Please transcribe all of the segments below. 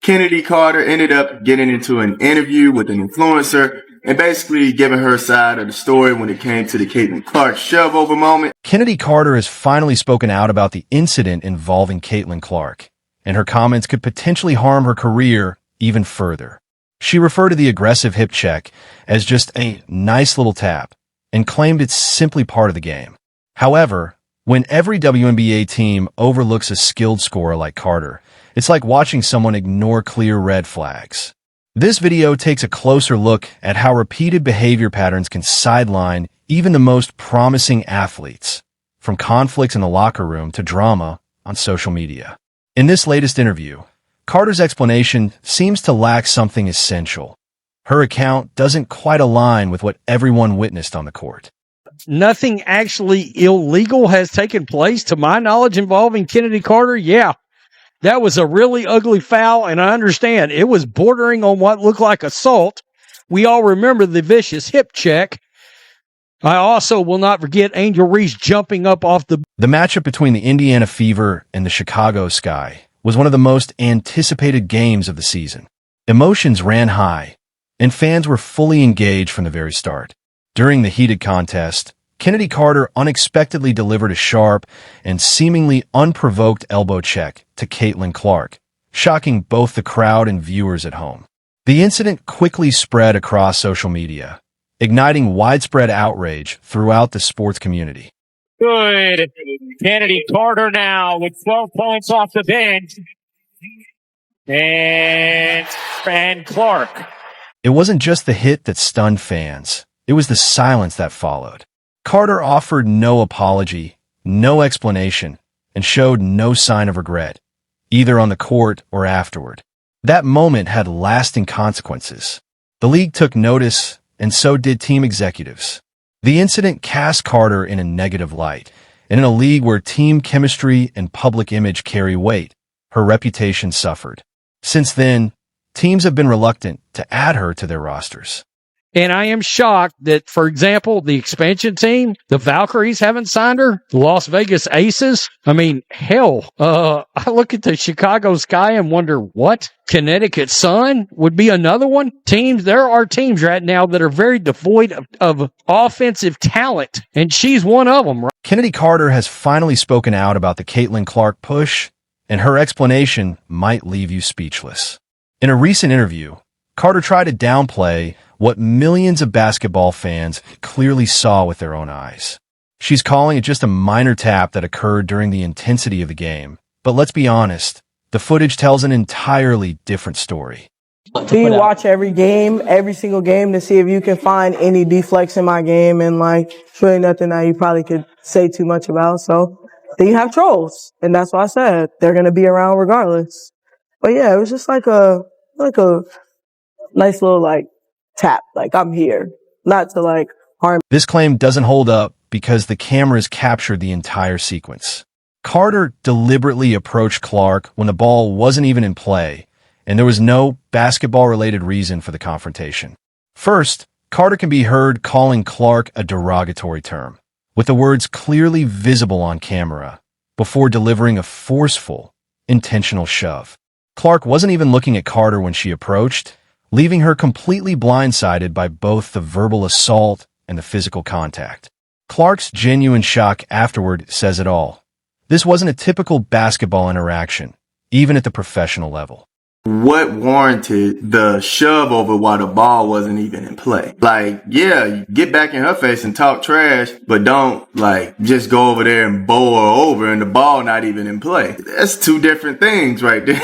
Chennedy Carter ended up getting into an interview with an influencer and basically giving her side of the story when it came to the Caitlin Clark shove over moment. Chennedy Carter has finally spoken out about the incident involving Caitlin Clark, and her comments could potentially harm her career even further. She referred to the aggressive hip check as just a nice little tap and claimed it's simply part of the game. However, when every WNBA team overlooks a skilled scorer like Carter, it's like watching someone ignore clear red flags. This video takes a closer look at how repeated behavior patterns can sideline even the most promising athletes, from conflicts in the locker room to drama on social media. In this latest interview, Carter's explanation seems to lack something essential. Her account doesn't quite align with what everyone witnessed on the court. Nothing actually illegal has taken place, to my knowledge, involving Chennedy Carter. Yeah, that was a really ugly foul, and I understand it was bordering on what looked like assault. We all remember the vicious hip check. I also will not forget Angel Reese jumping up off the... The matchup between the Indiana Fever and the Chicago Sky was one of the most anticipated games of the season. Emotions ran high, and fans were fully engaged from the very start. During the heated contest, Chennedy Carter unexpectedly delivered a sharp and seemingly unprovoked elbow check to Caitlin Clark, shocking both the crowd and viewers at home. The incident quickly spread across social media, igniting widespread outrage throughout the sports community. Good. Chennedy Carter now with 12 points off the bench. And Clark. It wasn't just the hit that stunned fans. It was the silence that followed. Carter offered no apology, no explanation, and showed no sign of regret, either on the court or afterward. That moment had lasting consequences. The league took notice, and so did team executives. The incident cast Carter in a negative light, and in a league where team chemistry and public image carry weight, her reputation suffered. Since then, teams have been reluctant to add her to their rosters. And I am shocked that, for example, the expansion team, the Valkyries haven't signed her. The Las Vegas Aces. I mean, hell, I look at the Chicago Sky and wonder, what? Connecticut Sun would be another one. There are teams right now that are very devoid of offensive talent, and she's one of them. Right? Chennedy Carter has finally spoken out about the Caitlin Clark push, and her explanation might leave you speechless. In a recent interview, Carter tried to downplay what millions of basketball fans clearly saw with their own eyes. She's calling it just a minor tap that occurred during the intensity of the game. But let's be honest, the footage tells an entirely different story. Do you watch every game, every single game, to see if you can find any deflects in my game? And it's really nothing that you probably could say too much about. So then you have trolls. And that's what I said. They're going to be around regardless. But yeah, it was just like a nice little tap, I'm here, not to harm. This claim doesn't hold up because the cameras captured the entire sequence. Carter deliberately approached Clark when the ball wasn't even in play, and there was no basketball-related reason for the confrontation. First, Carter can be heard calling Clark a derogatory term, with the words clearly visible on camera, before delivering a forceful, intentional shove. Clark wasn't even looking at Carter when she approached, leaving her completely blindsided by both the verbal assault and the physical contact. Clark's genuine shock afterward says it all. This wasn't a typical basketball interaction, even at the professional level. What warranted the shove over while the ball wasn't even in play? Yeah, get back in her face and talk trash, but don't just go over there and bowl her over and the ball not even in play. That's two different things right there.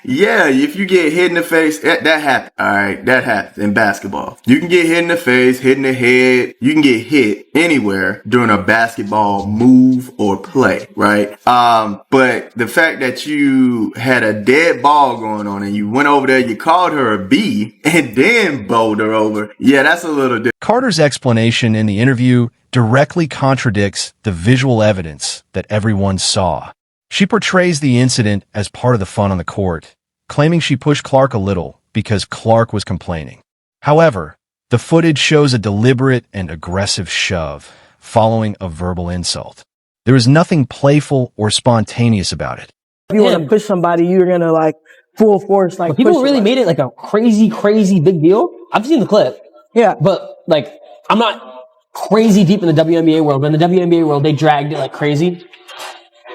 Yeah, if you get hit in the face, that happens. All right, that happens in basketball. You can get hit in the face, hit in the head. You can get hit anywhere during a basketball move or play, right? But the fact that you had a dead ball going on and you went over there, you called her a B and then bowled her over. Yeah, that's a little different. Carter's explanation in the interview directly contradicts the visual evidence that everyone saw. She portrays the incident as part of the fun on the court, claiming she pushed Clark a little because Clark was complaining. However, the footage shows a deliberate and aggressive shove following a verbal insult. There is nothing playful or spontaneous about it. If you want to push somebody, you're going to full force. Like But people push really it, made it like a crazy, crazy big deal. I've seen the clip. Yeah. But like, I'm not crazy deep in the WNBA world, but in the WNBA world, they dragged it like crazy.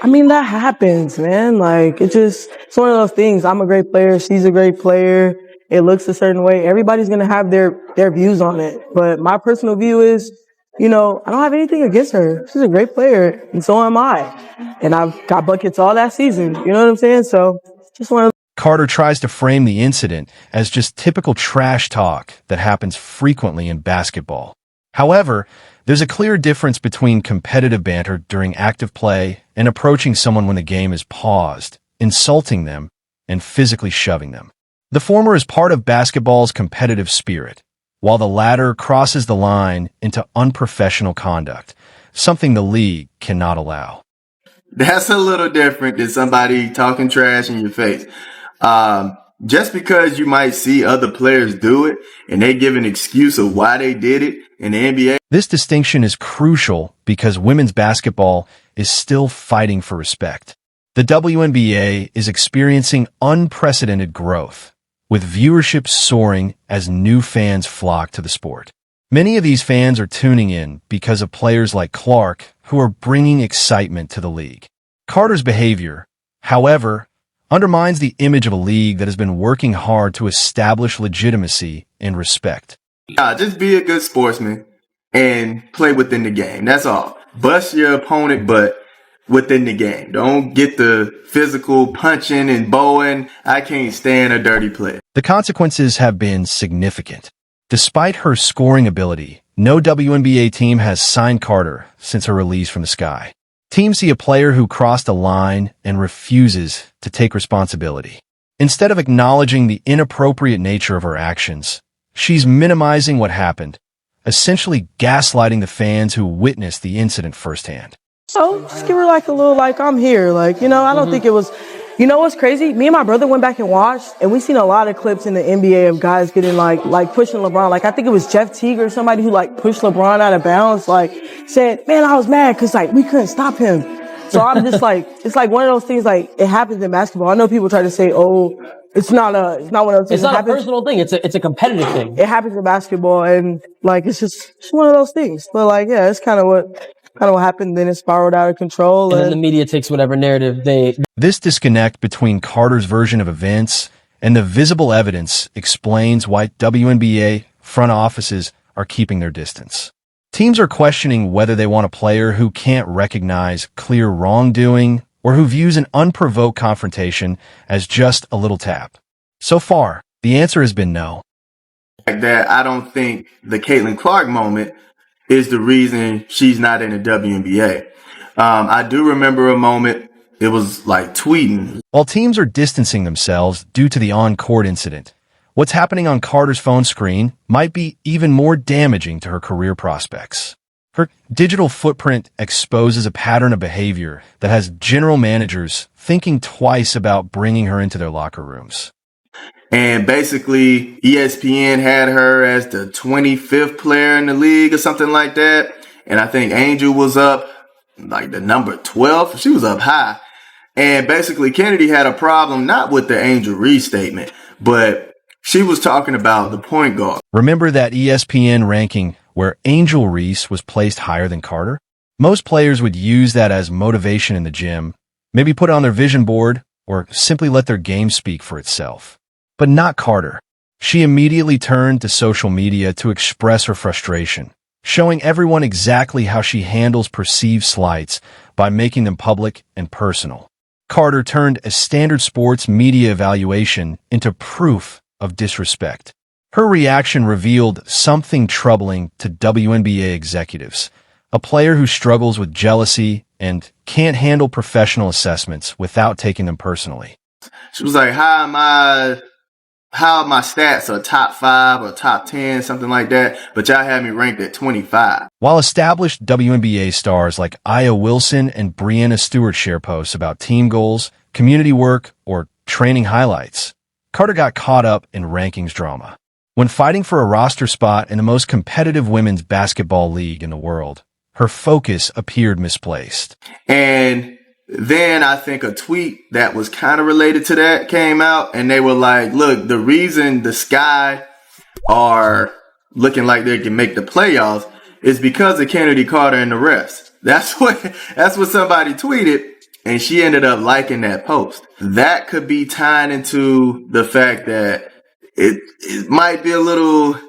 I mean, that happens, man. Like, it's one of those things. I'm a great player. She's a great player. It looks a certain way. Everybody's going to have their views on it. But my personal view is, I don't have anything against her. She's a great player, and so am I. And I've got buckets all that season. You know what I'm saying? So, just one of Carter tries to frame the incident as just typical trash talk that happens frequently in basketball. However, there's a clear difference between competitive banter during active play and approaching someone when the game is paused, insulting them, and physically shoving them. The former is part of basketball's competitive spirit, while the latter crosses the line into unprofessional conduct, something the league cannot allow. That's a little different than somebody talking trash in your face. Just because you might see other players do it and they give an excuse of why they did it in the NBA. This distinction is crucial because women's basketball is still fighting for respect. The WNBA is experiencing unprecedented growth, with viewership soaring as new fans flock to the sport. Many of these fans are tuning in because of players like Clark, who are bringing excitement to the league. Carter's behavior, however, undermines the image of a league that has been working hard to establish legitimacy and respect. Just be a good sportsman and play within the game. That's all. Bust your opponent, but within the game. Don't get the physical punching and bowing. I can't stand a dirty play. The consequences have been significant. Despite her scoring ability, no WNBA team has signed Carter since her release from the Sky. Teams see a player who crossed a line and refuses to take responsibility. Instead of acknowledging the inappropriate nature of her actions, she's minimizing what happened, essentially gaslighting the fans who witnessed the incident firsthand. So just give her like a little, like, I'm here. Like, I don't think it was, what's crazy? Me and my brother went back and watched, and we seen a lot of clips in the NBA of guys getting like pushing LeBron. Like, I think it was Jeff Teague or somebody who like pushed LeBron out of bounds, like said, man, I was mad because like we couldn't stop him. So I'm just like, it's like one of those things, like it happens in basketball. I know people try to say, oh, it's not one of those things. It's not a personal thing. It's a competitive thing. It happens in basketball, and like, it's one of those things. But like, yeah, it's kind of what happened. Then it spiraled out of control. And then the media takes whatever narrative they... This disconnect between Carter's version of events and the visible evidence explains why WNBA front offices are keeping their distance. Teams are questioning whether they want a player who can't recognize clear wrongdoing or who views an unprovoked confrontation as just a little tap. So far, the answer has been no. Like that, I don't think the Caitlin Clark moment is the reason she's not in the WNBA. I do remember a moment, it was like tweeting. While teams are distancing themselves due to the on-court incident, what's happening on Carter's phone screen might be even more damaging to her career prospects. Her digital footprint exposes a pattern of behavior that has general managers thinking twice about bringing her into their locker rooms. And basically, ESPN had her as the 25th player in the league or something like that. And I think Angel was up like the number 12. She was up high. And basically, Chennedy had a problem not with the Angel restatement, but she was talking about the point guard. Remember that ESPN ranking where Angel Reese was placed higher than Carter? Most players would use that as motivation in the gym, maybe put it on their vision board, or simply let their game speak for itself. But not Carter. She immediately turned to social media to express her frustration, showing everyone exactly how she handles perceived slights by making them public and personal. Carter turned a standard sports media evaluation into proof of disrespect. Her reaction revealed something troubling to WNBA executives, a player who struggles with jealousy and can't handle professional assessments without taking them personally. She was like, how are my stats are top 5 or top 10, something like that, but y'all had me ranked at 25. While established WNBA stars like Aya Wilson and Breanna Stewart share posts about team goals, community work, or training highlights, Carter got caught up in rankings drama. When fighting for a roster spot in the most competitive women's basketball league in the world, her focus appeared misplaced. And Then I think a tweet that was kind of related to that came out, and they were like, look, the reason the Sky are looking like they can make the playoffs is because of Chennedy Carter and the refs. That's what somebody tweeted, and she ended up liking that post. That could be tied into the fact that it might be a little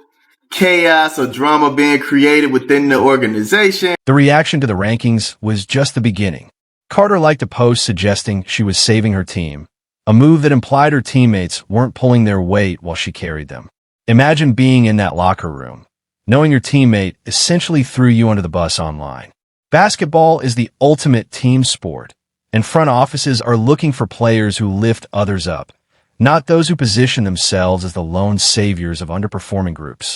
chaos or drama being created within the organization. The reaction to the rankings was just the beginning. Carter liked a post suggesting she was saving her team, a move that implied her teammates weren't pulling their weight while she carried them. Imagine being in that locker room, knowing your teammate essentially threw you under the bus online. Basketball is the ultimate team sport, and front offices are looking for players who lift others up, not those who position themselves as the lone saviors of underperforming groups.